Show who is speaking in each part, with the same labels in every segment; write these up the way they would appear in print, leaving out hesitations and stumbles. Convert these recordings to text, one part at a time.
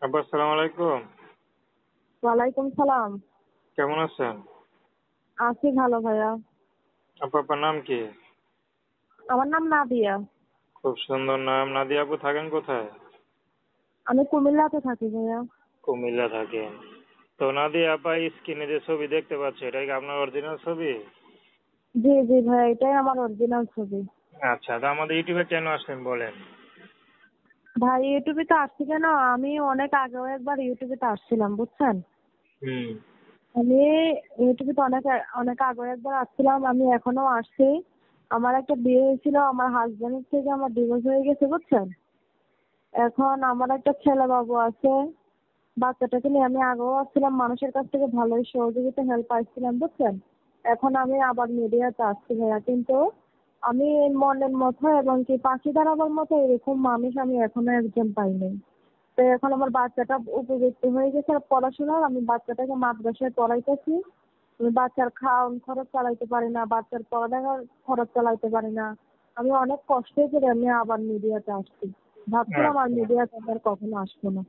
Speaker 1: আপা আসসালামু আলাইকুম।
Speaker 2: ওয়ালাইকুম সালাম।
Speaker 1: কেমন আছেন?
Speaker 2: আছি ভালো ভাইয়া।
Speaker 1: আপনার নাম কি?
Speaker 2: আমার নাম নাদিয়া।
Speaker 1: খুব সুন্দর নাম। নাদিয়া আপু থাকেন কোথায়?
Speaker 2: আমি কুমিল্লাতে থাকি ভাইয়া।
Speaker 1: কুমিল্লা থাকেন। তো নাদিয়া আপা স্ক্রিনে যে ছবি দেখতে পাচ্ছি এটা কি আপনার অরিজিনাল ছবি?
Speaker 2: জি জি ভাইয়া, এটাই আমার অরিজিনাল ছবি।
Speaker 1: আচ্ছা, তো আমাদের ইউটিউবে কেন আসলেন বলেন?
Speaker 2: ভাই ইউটিউবে তো আসছি কেন, আমি অনেক আগেও একবার ইউটিউবে তো আসছিলাম বুঝছেন।
Speaker 1: হুম।
Speaker 2: আমি ইউটিউবে তো অনেক অনেক আগে একবার আসছিলাম, আমি এখনো আসছি। আমার একটা বিয়ে হয়েছিল, আমার হাজবেন্ডের থেকে আমার ডিভোর্স হয়ে গেছে বুঝছেন। এখন আমার একটা ছেলে বাবু আছে। বাচ্চাটাকে নিয়ে আমি আগেও আসছিলাম, মানুষের কাছ থেকে ভালোই সহযোগিতা হেল্প পাইছিলাম বুঝছেন। এখন আমি আবার মিডিয়াতে আসছি ভাইয়া, কিন্তু আমি মনের মতো এবং কি পাখি দাঁড়াবার মতো এরকম মানুষ আমি এখনো একজন পাইনি। তো এখন আমার বাচ্চাটা উপযুক্ত হয়ে গেছে পড়াশোনার, আমি বাচ্চাটাকে মাদ্রাসায় পড়াইতেছি। আমি বাচ্চার খাওয়ান খরচ চালাইতে পারি না, বাচ্চার পড়ালেখার খরচ চালাইতে পারি না। আমি অনেক কষ্ট করে আমি আবার মিডিয়াতে আসছি। ভাবছিলাম আর
Speaker 1: আচ্ছা
Speaker 2: মিডিয়াতে আর কখনো আসবো না।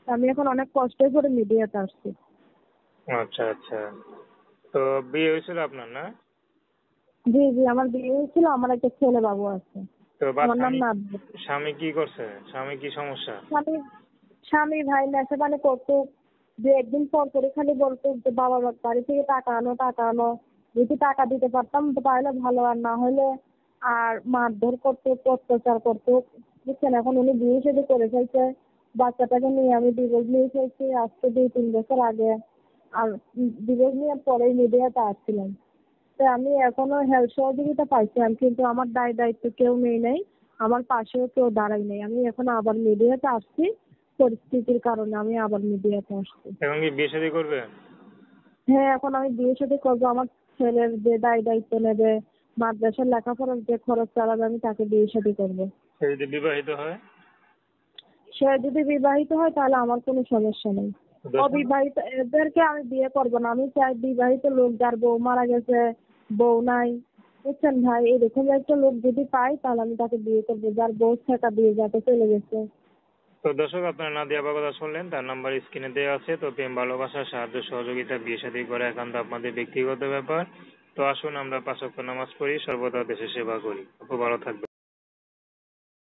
Speaker 2: আমি এখন অনেক কষ্ট করে মিডিয়াতে আসছি।
Speaker 1: আচ্ছা আচ্ছা। তো বিয়ে হয়েছিল আপনার না?
Speaker 2: জি জি, আমার বিয়ে হয়েছিল, আমার একটা ছেলে বাবু আছে।
Speaker 1: তো
Speaker 2: আমার নাম
Speaker 1: স্বামী
Speaker 2: নাদিয়া।
Speaker 1: স্বামী কি করছে? স্বামী কি সমস্যা?
Speaker 2: স্বামী স্বামী ভাই নেশা পানি করতো। যে একদিন পর করে খালি বলতো যে বাবা বাড়ি থেকে টাকা আনো টাকা আনো। যদি টাকা দিতে পারতাম তো তাহলে ভালো, আর না হলে আর মারধর করতো, অত্যাচার করতো বুঝছেন। এখন উনি বিয়ে শাদী করে ফেলছে। বাচ্চাটাকে নিয়ে আমি ডিভোর্স নিয়ে ফেলছি আজকে 2-3 বছর আগে। আর ডিভোর্স নিয়ে পরেই মিডিয়াতে আসছিলাম। তো আমি এখনো হেল্প সহযোগিতা পাইছিলাম, কিন্তু আমার দায়িত্ব কেউ নেই নাই। আমার পাশেও কেউ দাঁড়াই নাই। আমি এখন আবার মিডিয়াতে আসছি। পরিস্থিতির কারণে আমি আবার মিডিয়াতে আসছি।
Speaker 1: এখন কি বিয়ে শাদী করবেন?
Speaker 2: হ্যাঁ, এখন আমি বিয়ে শাদী করবো। আমার ছেলের যে দায়িত্ব নেবে, মাদ্রাসার লেখাপড়ার যে খরচ চালাবে, আমি তাকে বিয়ে শাদী করবো।
Speaker 1: সে যদি বিবাহিত হয়?
Speaker 2: সে যদি বিবাহিত হয় তাহলে আমার কোনো সমস্যা নেই।
Speaker 1: দর্শক,
Speaker 2: অবিবাহিত এদেরকে আমি বিয়ে করবো না। আমি চাই বিবাহিত লোক, যার বউ মারা গেছে, বউ নাই বুঝছেন ভাই, এরকম একটা লোক যদি পাই তাহলে আমি তাকে বিয়ে করবো, যার বউ ছেঁকা দিয়ে যাতে চলে গেছে।
Speaker 1: তো দর্শক আপনারা নাদিয়া আপার কথা শুনলেন, তার নাম্বার স্ক্রিনে দেওয়া আছে। তো প্রেম ভালোবাসা সাহায্য সহযোগিতা বিয়ে শাদী করা একান্ত আপনাদের ব্যক্তিগত ব্যাপার। তো আসুন আমরা 5 ওয়াক্ত নামাজ পড়ি, সর্বদা দেশের সেবা করি। আপু ভালো থাকবেন।